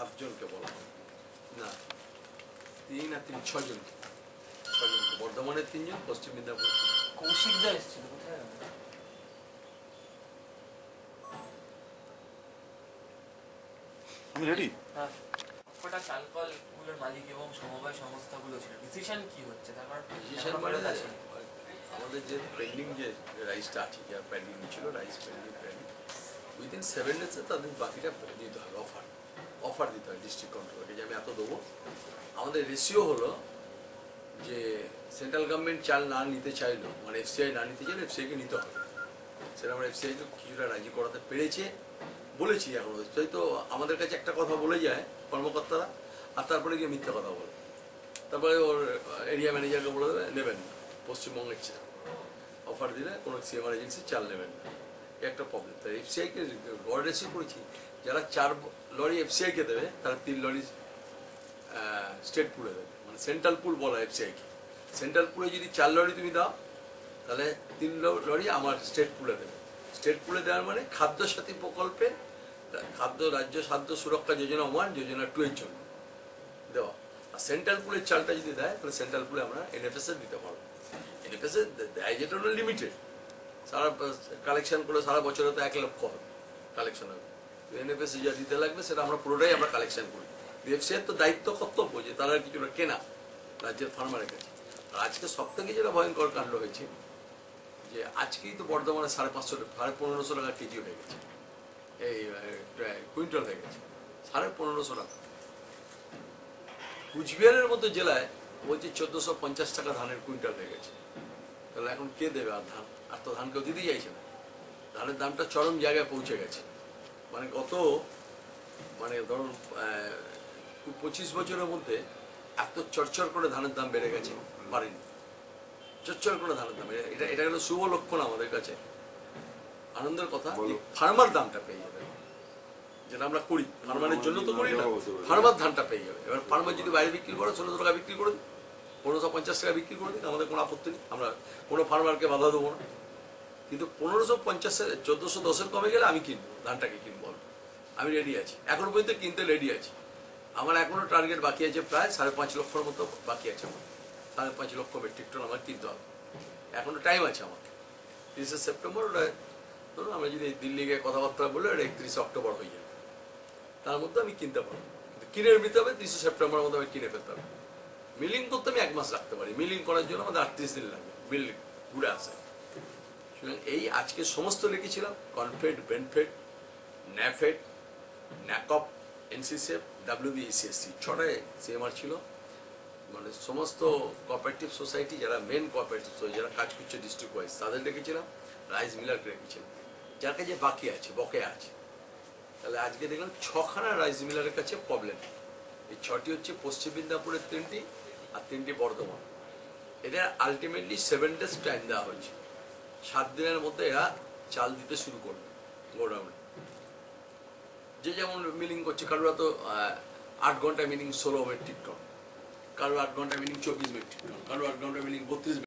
7 জনকে বলা হয় না, 3 আর 3 6 জনকে, বর্ধমানের 3 জন, পশ্চিম মেদিনীপুর। কৌশিকদা এসেছিল কোথায়? আমি রেডি। হ্যাঁ, কটা চালকলগুলোর মালিক এবং সমবায় সংস্থাগুলো ছিল, ডিসিশন কি হচ্ছে? তারপর ডিসিশন মানে আমাদের যে পেন্ডিং যে রাইসটা আছে, যা পেন্ডিং ছিল, রাইস পেন্ডিং উইদিন 7 ডেজে তাদের বাকিটা দিতে হবে, অফার দিতে হয় ডিস্ট্রিক্ট কন্ট্রোলকে যে আমি এত দেবো। আমাদের রেশিও হলো যে সেন্ট্রাল গভর্নমেন্ট চাল না নিতে চাইলো, মানে এফসিআই না নিতে চাইলে এফসিআইকে নিতে হবে। সেটা আমরা এফসিআইকে কিছুটা রাজি করাতে পেরেছে বলেছি। এখন এফসিআই তো আমাদের কাছে একটা কথা বলে যায় কর্মকর্তারা, আর তারপরে গিয়ে মিথ্যা কথা বলে, তারপরে ওর এরিয়া ম্যানেজারকে বলে দেবে নেবেন না, পশ্চিমবঙ্গের অফার দিলে কোনো সিএমআর এজেন্সি চাল নেবেন না, একটা প্রবলেম। তাই এফসিআইকে গড় রেসিও করেছি, যারা 4 লরি এফসিআইকে দেবে তারা 3 লরি স্টেট পুলে দেবে, মানে সেন্ট্রাল পুল বলা এফসিআইকে। সেন্ট্রাল পুলে যদি 4 লরি তুমি দাও, তাহলে 3 লরি আমার স্টেট পুলে দেবে। স্টেট পুলে দেওয়ার মানে খাদ্য সাথী প্রকল্পে রাজ্য খাদ্য সুরক্ষা যোজনা 1, যোজনা 2 এর জন্য দেওয়া। আর সেন্ট্রাল পুলের চালটা যদি দেয়, তাহলে সেন্ট্রাল পুলে আমরা এনএফএসএ দিতে পারবো। এনএফএসএ দেয় যেটা হলো লিমিটেড, সারা কালেকশন করে সারা বছরে তো 1 লক্ষ হবে কালেকশন হবে। এনএফএসএ যা দিতে লাগবে সেটা আমরা পুরোটাই আমরা কালেকশন করি। এফসিআই তো দায়িত্ব কর্তব্য যে তারা কিছুটা কেনা রাজ্যের ফার্মারের কাছে। আর আজকে সব থেকে যেটা ভয়ঙ্কর কাণ্ড হয়েছে যে আজকেই তো বর্ধমানে 550 1500 টাকা কেজি হয়ে গেছে, এই কুইন্টাল হয়ে গেছে 1550 টাকা। কুচবিহারের মতো জেলায় বলছে 1450 টাকা ধানের কুইন্টাল হয়ে গেছে। তাহলে এখন কে দেবে আর ধান? আর তো ধান কেউ দিতে চাইছে না। ধানের দামটা চরম জায়গায় পৌঁছে গেছে। মানে ধরুন 25 বছরের মধ্যে এত চরচর করে ধানের দাম বেড়ে গেছে, বাড়েনি। চরচর করে ধানের দাম, এটা হলো শুভ লক্ষণ আমাদের কাছে। আনন্দের কথা যে ফার্মার দামটা পেয়ে যাবে, যেটা আমরা করি ফার্মারের জন্য তো করি না, ফার্মার ধানটা পেয়ে যাবে। এবার ফার্মার যদি বাইরে বিক্রি করে 1600 টাকা বিক্রি করে দিন, 1550 টাকা বিক্রি করে দিন, আমাদের কোনো আপত্তি নেই, আমরা কোনো ফার্মারকে বাধা দেবো না। কিন্তু 1550 1410 কমে গেলে আমি কিনবো, ধানটাকে কিনবো, আমি রেডি আছি। এখনো পর্যন্ত কিনতে রেডি আছি। আমার এখনো টার্গেট বাকি আছে, প্রায় 5.5 লক্ষের মতো বাকি আছে আমার। 5.5 লক্ষ মেট্রিক টন আমার কিনতে হবে, এখনো টাইম আছে আমার। 30 সেপ্টেম্বর ওটা ধরুন, আমরা যদি দিল্লি গিয়ে কথাবার্তা বলে ওটা 31 অক্টোবর হয়ে যাবে, তার মধ্যে আমি কিনতে পারবো। কিন্তু কিনে নিতে হবে 30 সেপ্টেম্বরের মধ্যে আমি কিনে ফেলতে হবে। মিলিং করতে আমি 1 মাস রাখতে পারি, মিলিং করার জন্য আমাদের 38 দিন লাগে মিল ঘুরে আসে। এই আজকে সমস্ত লিখেছিলাম, কনফেড, বেনফেড, ন্যাফেড, ন্যাকপ, এনসিসিএফ, WBECSC, 6টায় সিএমআর ছিল। মানে সমস্ত কোঅপারেটিভ সোসাইটি, যারা মেন কোঅপারেটিভ সোসাইটি যারা কাজ করছে ডিস্ট্রিক্ট ওয়াইজ, তাদের রেখেছিলাম। রাইস মিলারকে রেখেছিলাম, যার কাছে বাকি আছে, বকেয়া আছে। তাহলে আজকে দেখলাম 6খানা রাইস মিলারের কাছে প্রবলেম। এই 6টি হচ্ছে পশ্চিম মেদিনীপুরের 3টি আর 3টি বর্ধমান। এদের আলটিমেটলি 7 ডেজ টাইম দেওয়া হয়েছে। 7 দিনের মধ্যে এরা চাল দিতে শুরু করবে গোডাউনে। যে যেমন মিলিং করছে, কারোরা তো 8 ঘন্টা মিলিং 16 মেট্রিক টন, কারো 8 ঘন্টা মিলিং 24 মেট্রিক টন, কারো 8 ঘন্টা মিলিং 32